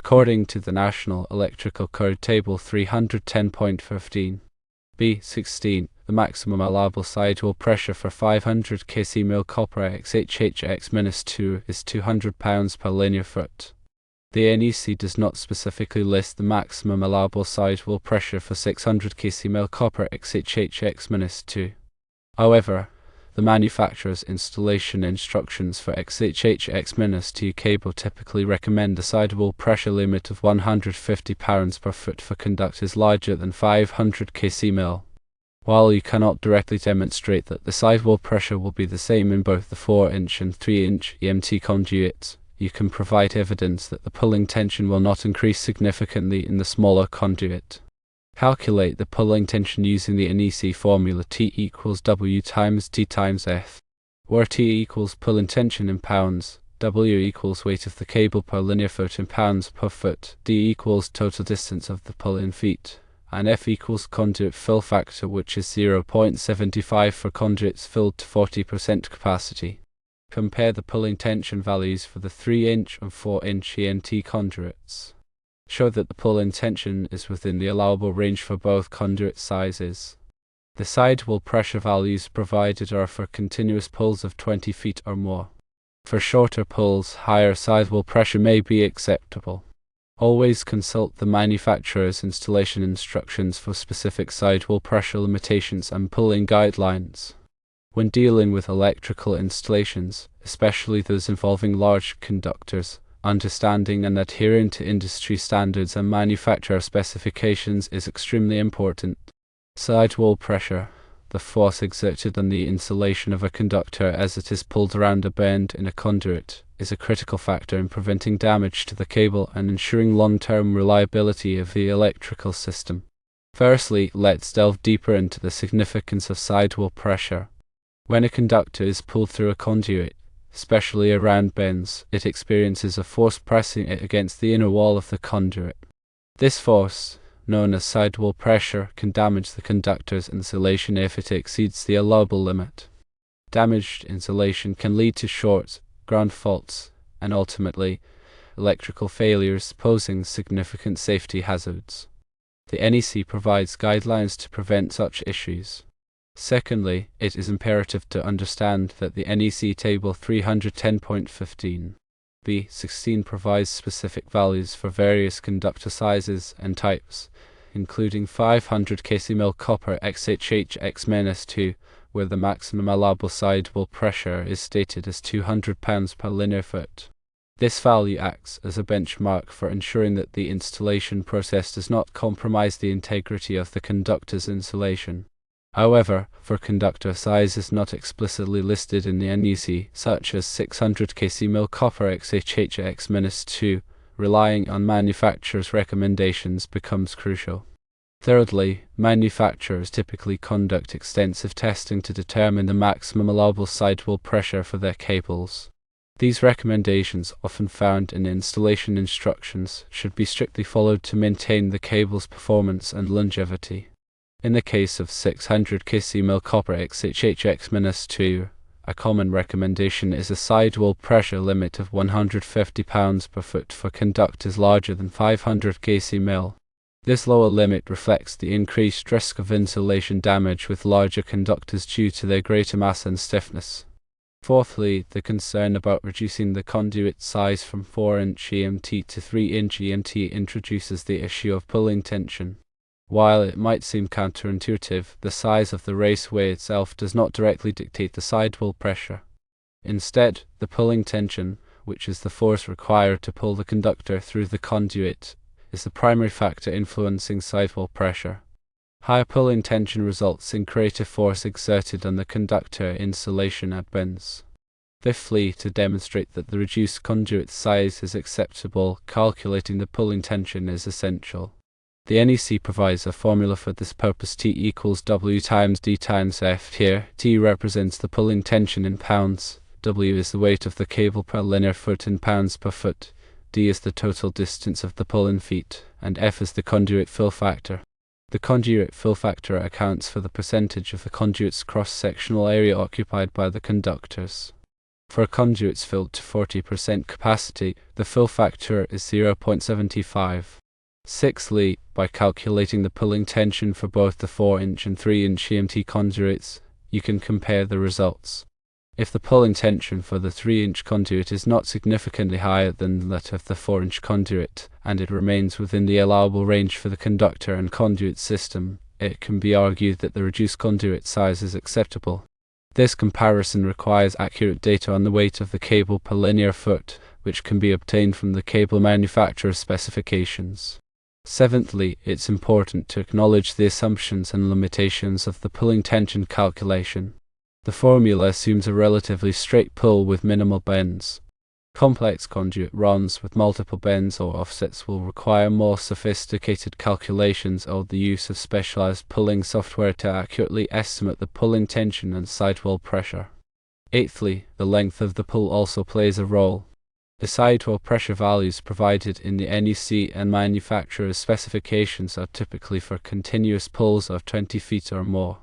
According to the National Electrical Code Table 310.15 B16, the maximum allowable sidewall pressure for 500 kcmil copper XHHX-2 is 200 pounds per linear foot. The NEC does not specifically list the maximum allowable sidewall pressure for 600 kcmil copper XHHX-2. However, the manufacturer's installation instructions for XHHX-2 cable typically recommend a sidewall pressure limit of 150 pounds per foot for conductors larger than 500 kcmil. While you cannot directly demonstrate that the sidewall pressure will be the same in both the 4-inch and 3-inch EMT conduits, you can provide evidence that the pulling tension will not increase significantly in the smaller conduit. Calculate the pulling tension using the NEC formula T equals W times D times F, where T equals pulling tension in pounds, W equals weight of the cable per linear foot in pounds per foot, D equals total distance of the pull in feet, and F equals conduit fill factor, which is 0.75 for conduits filled to 40% capacity. Compare the pulling tension values for the 3-inch and 4-inch EMT conduits. Show that the pulling tension is within the allowable range for both conduit sizes. The sidewall pressure values provided are for continuous pulls of 20 feet or more. For shorter pulls, higher sidewall pressure may be acceptable. Always consult the manufacturer's installation instructions for specific sidewall pressure limitations and pulling guidelines. When dealing with electrical installations, especially those involving large conductors, understanding and adhering to industry standards and manufacturer specifications is extremely important. Sidewall pressure, the force exerted on the insulation of a conductor as it is pulled around a bend in a conduit, is a critical factor in preventing damage to the cable and ensuring long-term reliability of the electrical system. Firstly, let's delve deeper into the significance of sidewall pressure. When a conductor is pulled through a conduit, especially around bends, it experiences a force pressing it against the inner wall of the conduit. This force, known as sidewall pressure, can damage the conductor's insulation if it exceeds the allowable limit. Damaged insulation can lead to shorts, ground faults, and ultimately, electrical failures, posing significant safety hazards. The NEC provides guidelines to prevent such issues. Secondly, it is imperative to understand that the NEC Table 310.15 B16 provides specific values for various conductor sizes and types, including 500 kcmil copper XHHX-2, where the maximum allowable sidewall pressure is stated as 200 pounds per linear foot. This value acts as a benchmark for ensuring that the installation process does not compromise the integrity of the conductor's insulation. However, for conductor sizes not explicitly listed in the NEC, such as 600 kcmil copper XHHX-2, relying on manufacturers' recommendations becomes crucial. Thirdly, manufacturers typically conduct extensive testing to determine the maximum allowable sidewall pressure for their cables. These recommendations, often found in installation instructions, should be strictly followed to maintain the cable's performance and longevity. In the case of 600 kcmil copper XHHX-2, a common recommendation is a sidewall pressure limit of 150 pounds per foot for conductors larger than 500 kcmil. This lower limit reflects the increased risk of insulation damage with larger conductors due to their greater mass and stiffness. Fourthly, the concern about reducing the conduit size from 4-inch EMT to 3-inch EMT introduces the issue of pulling tension. While it might seem counterintuitive, the size of the raceway itself does not directly dictate the sidewall pressure. Instead, the pulling tension, which is the force required to pull the conductor through the conduit, is the primary factor influencing sidewall pressure. Higher pulling tension results in greater force exerted on the conductor insulation at bends. Fifthly, to demonstrate that the reduced conduit size is acceptable, calculating the pulling tension is essential. The NEC provides a formula for this purpose: T equals W times D times F. Here, T represents the pulling tension in pounds, W is the weight of the cable per linear foot in pounds per foot, D is the total distance of the pull in feet, and F is the conduit fill factor. The conduit fill factor accounts for the percentage of the conduit's cross-sectional area occupied by the conductors. For conduits filled to 40% capacity, the fill factor is 0.75. Sixthly, by calculating the pulling tension for both the 4-inch and 3-inch EMT conduits, you can compare the results. If the pulling tension for the 3-inch conduit is not significantly higher than that of the 4-inch conduit, and it remains within the allowable range for the conductor and conduit system, it can be argued that the reduced conduit size is acceptable. This comparison requires accurate data on the weight of the cable per linear foot, which can be obtained from the cable manufacturer's specifications. Seventhly, it's important to acknowledge the assumptions and limitations of the pulling tension calculation. The formula assumes a relatively straight pull with minimal bends. Complex conduit runs with multiple bends or offsets will require more sophisticated calculations or the use of specialized pulling software to accurately estimate the pulling tension and sidewall pressure. Eighthly, the length of the pull also plays a role. The sidewall pressure values provided in the NEC and manufacturer's specifications are typically for continuous pulls of 20 feet or more.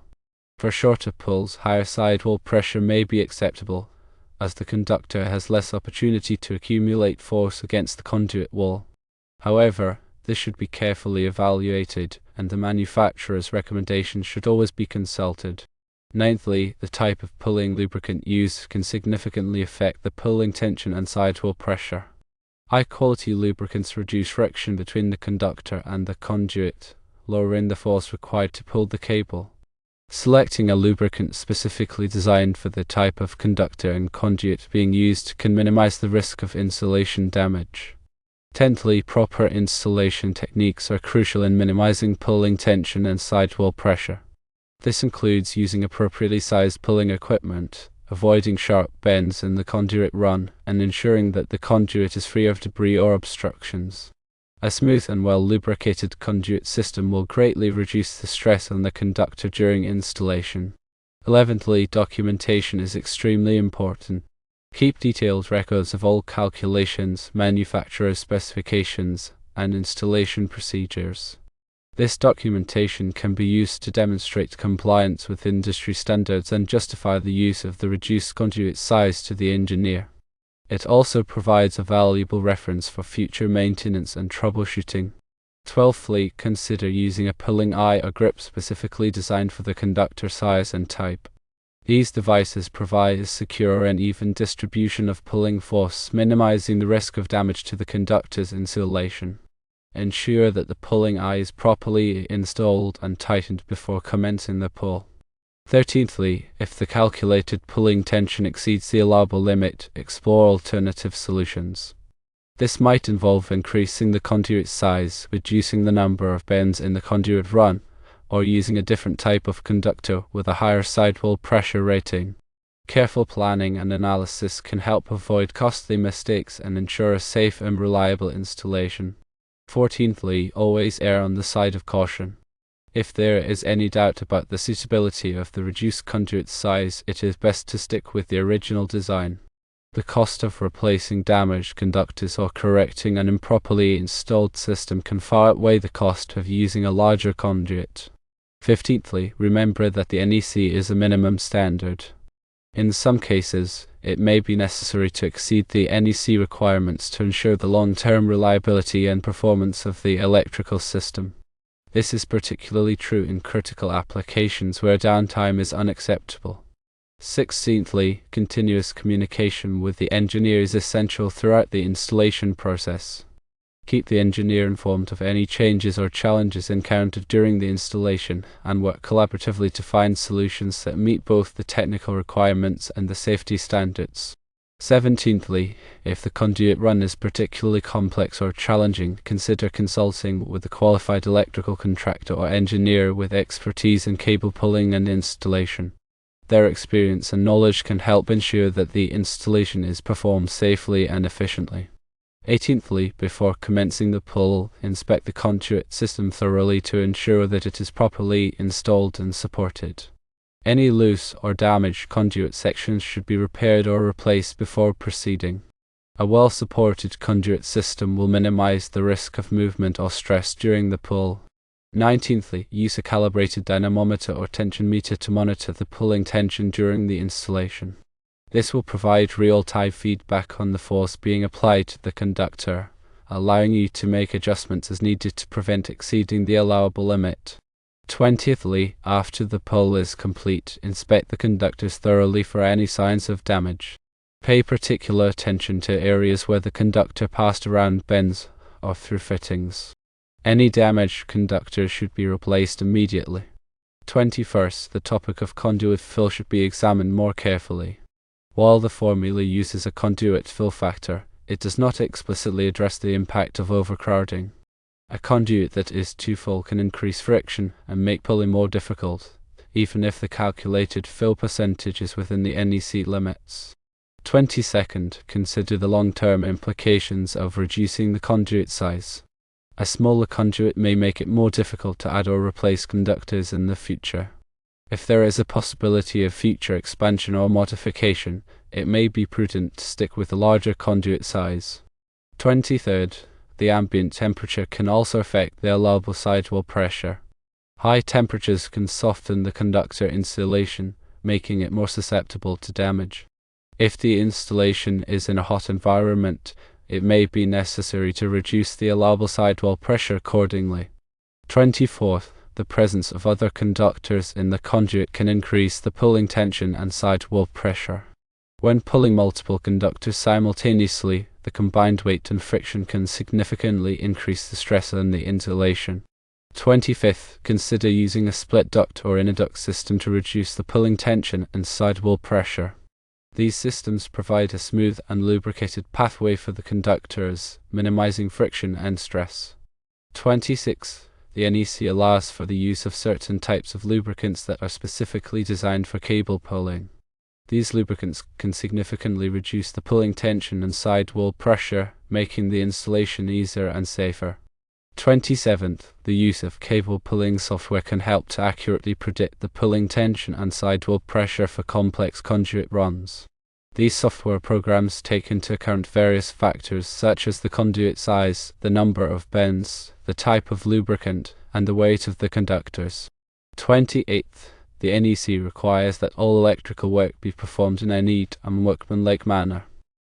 For shorter pulls, higher sidewall pressure may be acceptable, as the conductor has less opportunity to accumulate force against the conduit wall. However, this should be carefully evaluated, and the manufacturer's recommendation should always be consulted. Ninthly, the type of pulling lubricant used can significantly affect the pulling tension and sidewall pressure. High-quality lubricants reduce friction between the conductor and the conduit, lowering the force required to pull the cable. Selecting a lubricant specifically designed for the type of conductor and conduit being used can minimize the risk of installation damage. Tenthly, proper installation techniques are crucial in minimizing pulling tension and sidewall pressure. This includes using appropriately sized pulling equipment, avoiding sharp bends in the conduit run, and ensuring that the conduit is free of debris or obstructions. A smooth and well-lubricated conduit system will greatly reduce the stress on the conductor during installation. 11thly, documentation is extremely important. Keep detailed records of all calculations, manufacturer specifications, and installation procedures. This documentation can be used to demonstrate compliance with industry standards and justify the use of the reduced conduit size to the engineer. It also provides a valuable reference for future maintenance and troubleshooting. 12thly, consider using a pulling eye or grip specifically designed for the conductor size and type. These devices provide a secure and even distribution of pulling force, minimizing the risk of damage to the conductor's insulation. Ensure that the pulling eye is properly installed and tightened before commencing the pull. 13thly, if the calculated pulling tension exceeds the allowable limit, explore alternative solutions. This might involve increasing the conduit size, reducing the number of bends in the conduit run, or using a different type of conductor with a higher sidewall pressure rating. Careful planning and analysis can help avoid costly mistakes and ensure a safe and reliable installation. 14thly, always err on the side of caution. If there is any doubt about the suitability of the reduced conduit size, it is best to stick with the original design. The cost of replacing damaged conductors or correcting an improperly installed system can far outweigh the cost of using a larger conduit. 15thly, remember that the NEC is a minimum standard. In some cases, it may be necessary to exceed the NEC requirements to ensure the long-term reliability and performance of the electrical system. This is particularly true in critical applications where downtime is unacceptable. 16thly, continuous communication with the engineer is essential throughout the installation process. Keep the engineer informed of any changes or challenges encountered during the installation, and work collaboratively to find solutions that meet both the technical requirements and the safety standards. 17thly, if the conduit run is particularly complex or challenging, consider consulting with a qualified electrical contractor or engineer with expertise in cable pulling and installation. Their experience and knowledge can help ensure that the installation is performed safely and efficiently. 18thly, before commencing the pull, inspect the conduit system thoroughly to ensure that it is properly installed and supported. Any loose or damaged conduit sections should be repaired or replaced before proceeding. A well-supported conduit system will minimize the risk of movement or stress during the pull. 19thly, use a calibrated dynamometer or tension meter to monitor the pulling tension during the installation. This will provide real-time feedback on the force being applied to the conductor, allowing you to make adjustments as needed to prevent exceeding the allowable limit. 20thly, after the pull is complete, inspect the conductors thoroughly for any signs of damage. Pay particular attention to areas where the conductor passed around bends or through fittings. Any damaged conductor should be replaced immediately. 21st, the topic of conduit fill should be examined more carefully. While the formula uses a conduit fill factor, it does not explicitly address the impact of overcrowding. A conduit that is too full can increase friction and make pulling more difficult, even if the calculated fill percentage is within the NEC limits. 22nd, consider the long-term implications of reducing the conduit size. A smaller conduit may make it more difficult to add or replace conductors in the future. If there is a possibility of future expansion or modification, it may be prudent to stick with a larger conduit size. 23rd, the ambient temperature can also affect the allowable sidewall pressure. High temperatures can soften the conductor insulation, making it more susceptible to damage. If the installation is in a hot environment, it may be necessary to reduce the allowable sidewall pressure accordingly. 24th, the presence of other conductors in the conduit can increase the pulling tension and sidewall pressure. When pulling multiple conductors simultaneously, the combined weight and friction can significantly increase the stress on the insulation. 25th, consider using a split duct or interduct system to reduce the pulling tension and sidewall pressure. These systems provide a smooth and lubricated pathway for the conductors, minimizing friction and stress. 26. The NEC allows for the use of certain types of lubricants that are specifically designed for cable pulling. These lubricants can significantly reduce the pulling tension and sidewall pressure, making the installation easier and safer. 27th, the use of cable pulling software can help to accurately predict the pulling tension and sidewall pressure for complex conduit runs. These software programs take into account various factors such as the conduit size, the number of bends, the type of lubricant, and the weight of the conductors. 28th, the NEC requires that all electrical work be performed in a neat and workmanlike manner.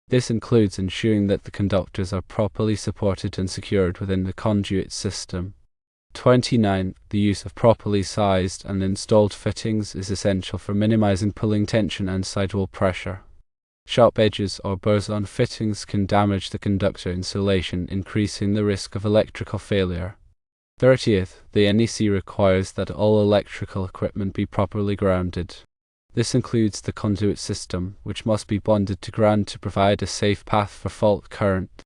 This includes ensuring that the conductors are properly supported and secured within the conduit system. 29. The use of properly sized and installed fittings is essential for minimizing pulling tension and sidewall pressure. Sharp edges or burrs on fittings can damage the conductor insulation, increasing the risk of electrical failure. 30th. The NEC requires that all electrical equipment be properly grounded. This includes the conduit system, which must be bonded to ground to provide a safe path for fault current.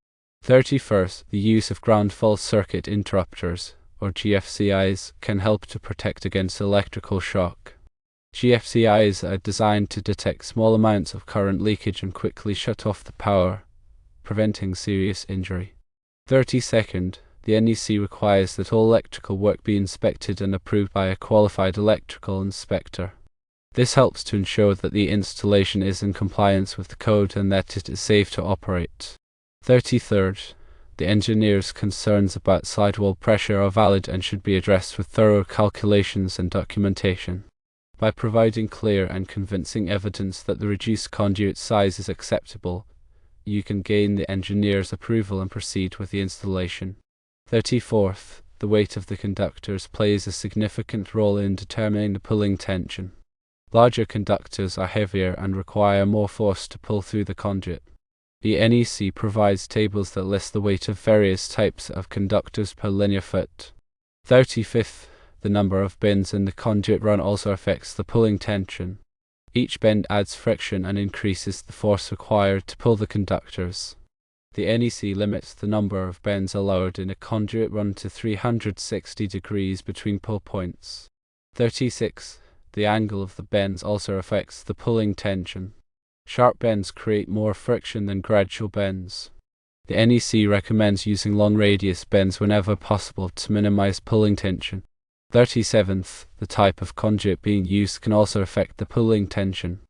31st, the use of ground fault circuit interrupters, or GFCIs, can help to protect against electrical shock. GFCIs are designed to detect small amounts of current leakage and quickly shut off the power, preventing serious injury. 32nd, the NEC requires that all electrical work be inspected and approved by a qualified electrical inspector. This helps to ensure that the installation is in compliance with the code and that it is safe to operate. 33rd, the engineer's concerns about sidewall pressure are valid and should be addressed with thorough calculations and documentation. By providing clear and convincing evidence that the reduced conduit size is acceptable, you can gain the engineer's approval and proceed with the installation. 34th, the weight of the conductors plays a significant role in determining the pulling tension. Larger conductors are heavier and require more force to pull through the conduit. The NEC provides tables that list the weight of various types of conductors per linear foot. 35th, the number of bends in the conduit run also affects the pulling tension. Each bend adds friction and increases the force required to pull the conductors. The NEC limits the number of bends allowed in a conduit run to 360 degrees between pull points. 36. The angle of the bends also affects the pulling tension. Sharp bends create more friction than gradual bends. The NEC recommends using long radius bends whenever possible to minimize pulling tension. 37th, the type of conduit being used can also affect the pulling tension.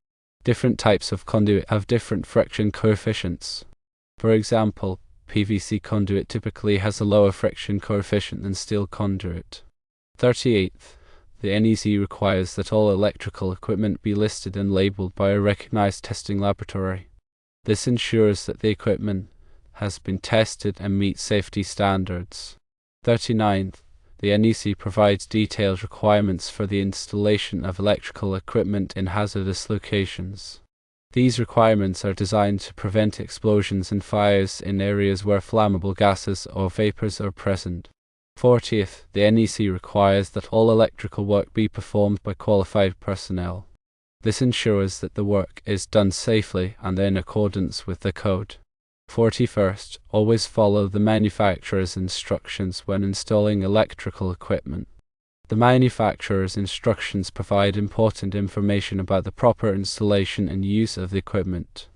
Different types of conduit have different friction coefficients. For example, PVC conduit typically has a lower friction coefficient than steel conduit. 38th, the NEC requires that all electrical equipment be listed and labeled by a recognized testing laboratory. This ensures that the equipment has been tested and meets safety standards. 39th, the NEC provides detailed requirements for the installation of electrical equipment in hazardous locations. These requirements are designed to prevent explosions and fires in areas where flammable gases or vapors are present. 40th, the NEC requires that all electrical work be performed by qualified personnel. This ensures that the work is done safely and in accordance with the code. 41st, always follow the manufacturer's instructions when installing electrical equipment. The manufacturer's instructions provide important information about the proper installation and use of the equipment.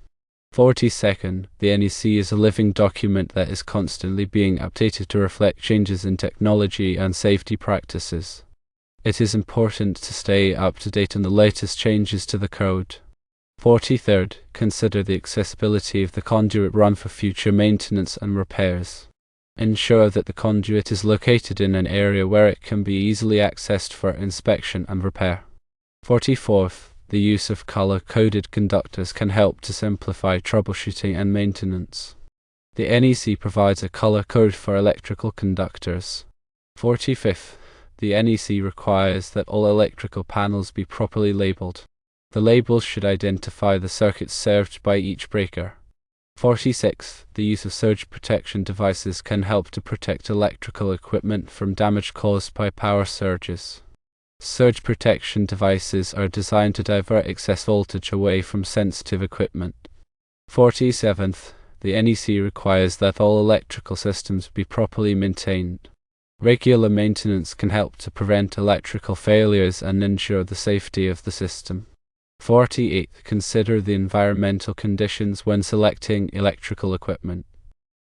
42nd, the NEC is a living document that is constantly being updated to reflect changes in technology and safety practices. It is important to stay up to date on the latest changes to the code. 43rd, consider the accessibility of the conduit run for future maintenance and repairs. Ensure that the conduit is located in an area where it can be easily accessed for inspection and repair. 44th, the use of color-coded conductors can help to simplify troubleshooting and maintenance. The NEC provides a color code for electrical conductors. 45th, the NEC requires that all electrical panels be properly labeled. The labels should identify the circuits served by each breaker. 46th, the use of surge protection devices can help to protect electrical equipment from damage caused by power surges. Surge protection devices are designed to divert excess voltage away from sensitive equipment. 47th, the NEC requires that all electrical systems be properly maintained. Regular maintenance can help to prevent electrical failures and ensure the safety of the system. 48th, consider the environmental conditions when selecting electrical equipment.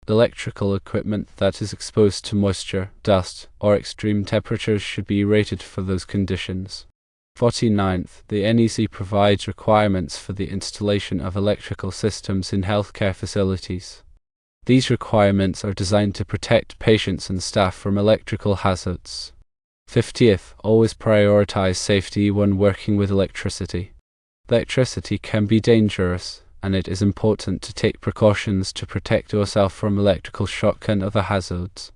Electrical equipment that is exposed to moisture, dust, or extreme temperatures should be rated for those conditions. 49th, the NEC provides requirements for the installation of electrical systems in healthcare facilities. These requirements are designed to protect patients and staff from electrical hazards. 50th, always prioritize safety when working with electricity. Electricity can be dangerous, and it is important to take precautions to protect yourself from electrical shock and other hazards.